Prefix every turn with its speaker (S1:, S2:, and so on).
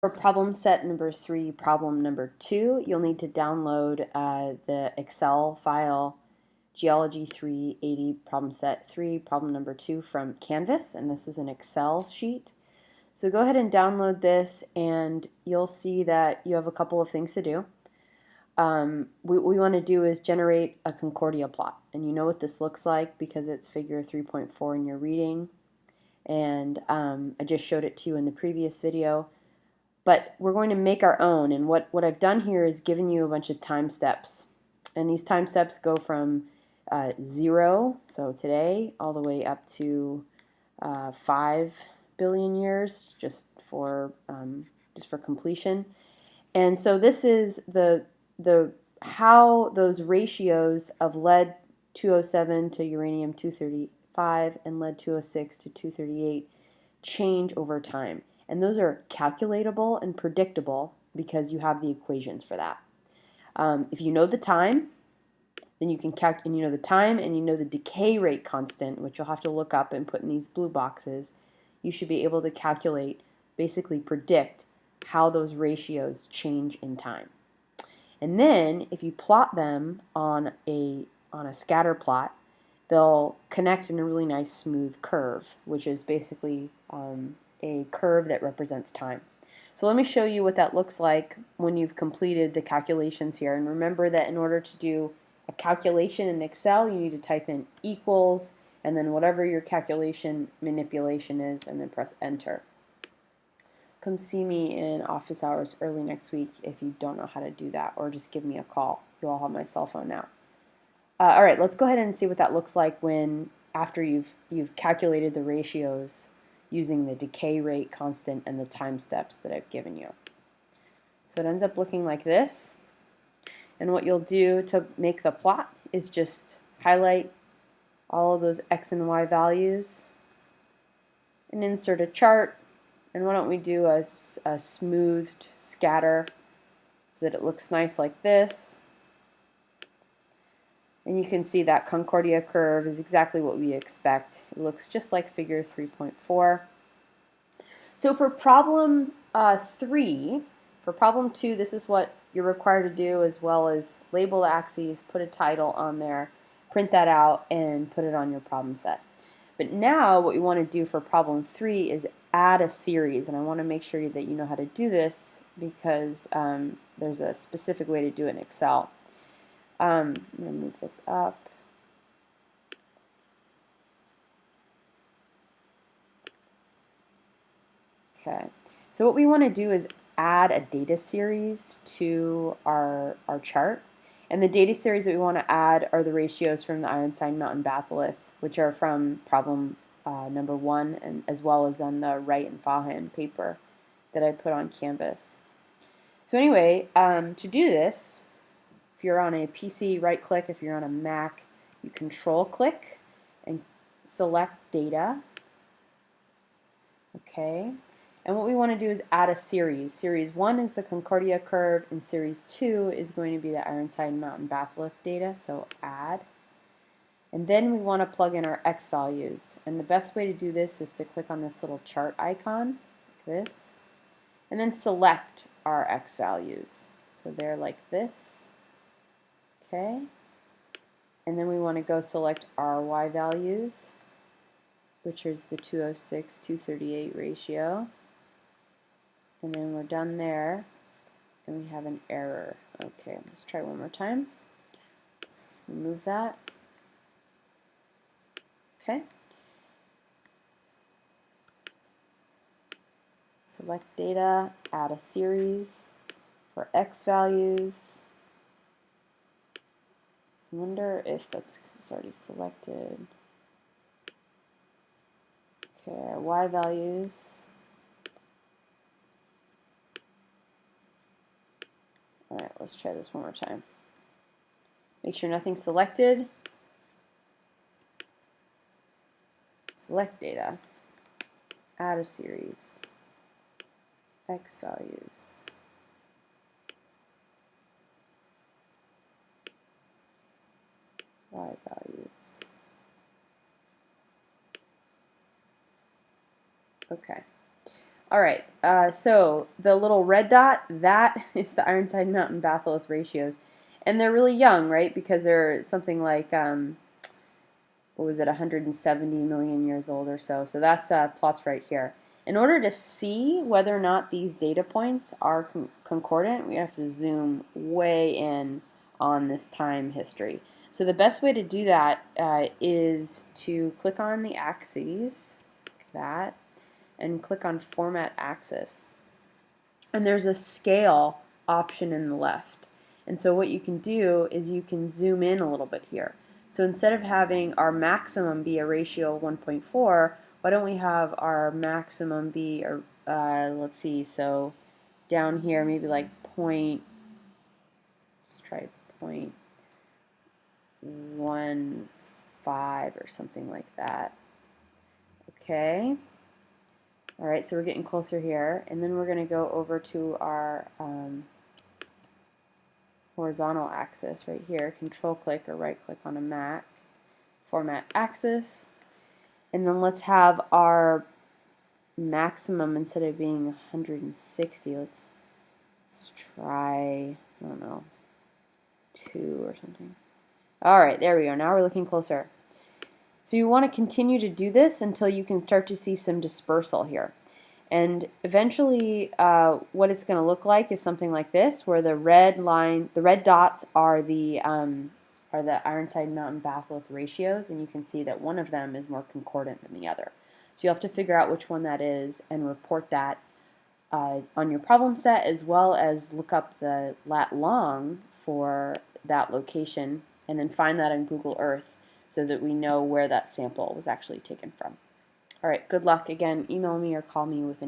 S1: For problem set number 3, problem number 2, you'll need to download the Excel file Geology 380 problem set 3, problem number 2 from Canvas, and this is an Excel sheet. So go ahead and download this, and you'll see that you have a couple of things to do. What we want to do is generate a Concordia plot, and you know what this looks like because it's figure 3.4 in your reading, and I just showed it to you in the previous video. But we're going to make our own, and what I've done here is given you a bunch of time steps, and these time steps go from 0, so today, all the way up to 5 billion years, just for completion. And so this is the how those ratios of lead 207 to uranium 235 and lead 206 to 238 change over time. And those are calculatable and predictable because you have the equations for that. If you know the time, then you can calculate, and you know the time and you know the decay rate constant, which you'll have to look up and put in these blue boxes, you should be able to calculate, basically predict how those ratios change in time. And then if you plot them on a scatter plot, they'll connect in a really nice smooth curve, which is basically a curve that represents time. So let me show you what that looks like when you've completed the calculations here. And remember that in order to do a calculation in Excel, you need to type in equals and then whatever your calculation manipulation is, and then press enter. Come see me in office hours early next week if you don't know how to do that, or just give me a call. You all have my cell phone now. All right, let's go ahead and see what that looks like after you've calculated the ratios using the decay rate constant and the time steps that I've given you. So it ends up looking like this. And what you'll do to make the plot is just highlight all of those X and Y values and insert a chart. And why don't we do a smoothed scatter so that it looks nice like this. And you can see that Concordia curve is exactly what we expect. It looks just like figure 3.4. So for problem 3, for problem 2, this is what you're required to do, as well as label the axes, put a title on there, print that out, and put it on your problem set. But now what we want to do for problem 3 is add a series, and I want to make sure that you know how to do this because there's a specific way to do it in Excel. I'm going to move this up. Okay, so what we want to do is add a data series to our chart. And the data series that we want to add are the ratios from the Ironsides Mountain batholith, which are from problem number 1, and as well as on the Wright and Fahan paper that I put on Canvas. So anyway, to do this, if you're on a PC, right-click. If you're on a Mac, you control-click and select Data. Okay. And what we want to do is add a series. Series 1 is the Concordia curve, and Series 2 is going to be the Ironsides Mountain batholith data, so Add. And then we want to plug in our X values. And the best way to do this is to click on this little chart icon, like this, and then select our X values. So they're like this. Okay. And then we want to go select our Y values, which is the 206, 238 ratio. And then we're done there, and we have an error. Okay, let's try one more time. Let's remove that. Okay. Select data, add a series for X values. I wonder if that's because it's already selected. Okay, our Y values. Alright, let's try this one more time. Make sure nothing's selected. Select data. Add a series. X values. Y values. Okay. All right, so the little red dot, that is the Ironside Mountain batholith ratios. And they're really young, right? Because they're something like, what was it, 170 million years old or so. So that's plots right here. In order to see whether or not these data points are concordant, we have to zoom way in on this time history. So the best way to do that is to click on the axes, like that, and click on Format Axis. And there's a scale option in the left. And so what you can do is you can zoom in a little bit here. So instead of having our maximum be a ratio of 1.4, why don't we have our maximum be, let's see, so down here maybe like let's try 0.15 or something like that. Okay. All right, so we're getting closer here, and then we're going to go over to our horizontal axis right here, control click or right click on a Mac, format axis, and then let's have our maximum, instead of being 160, let's try, I don't know, 2 or something. All right, there we go. Now we're looking closer. So you want to continue to do this until you can start to see some dispersal here. And eventually what it's going to look like is something like this, where the red dots are the Ironside Mountain batholith ratios, and you can see that one of them is more concordant than the other. So you'll have to figure out which one that is and report that on your problem set, as well as look up the lat long for that location and then find that on Google Earth so that we know where that sample was actually taken from. All right, good luck. Again, email me or call me with an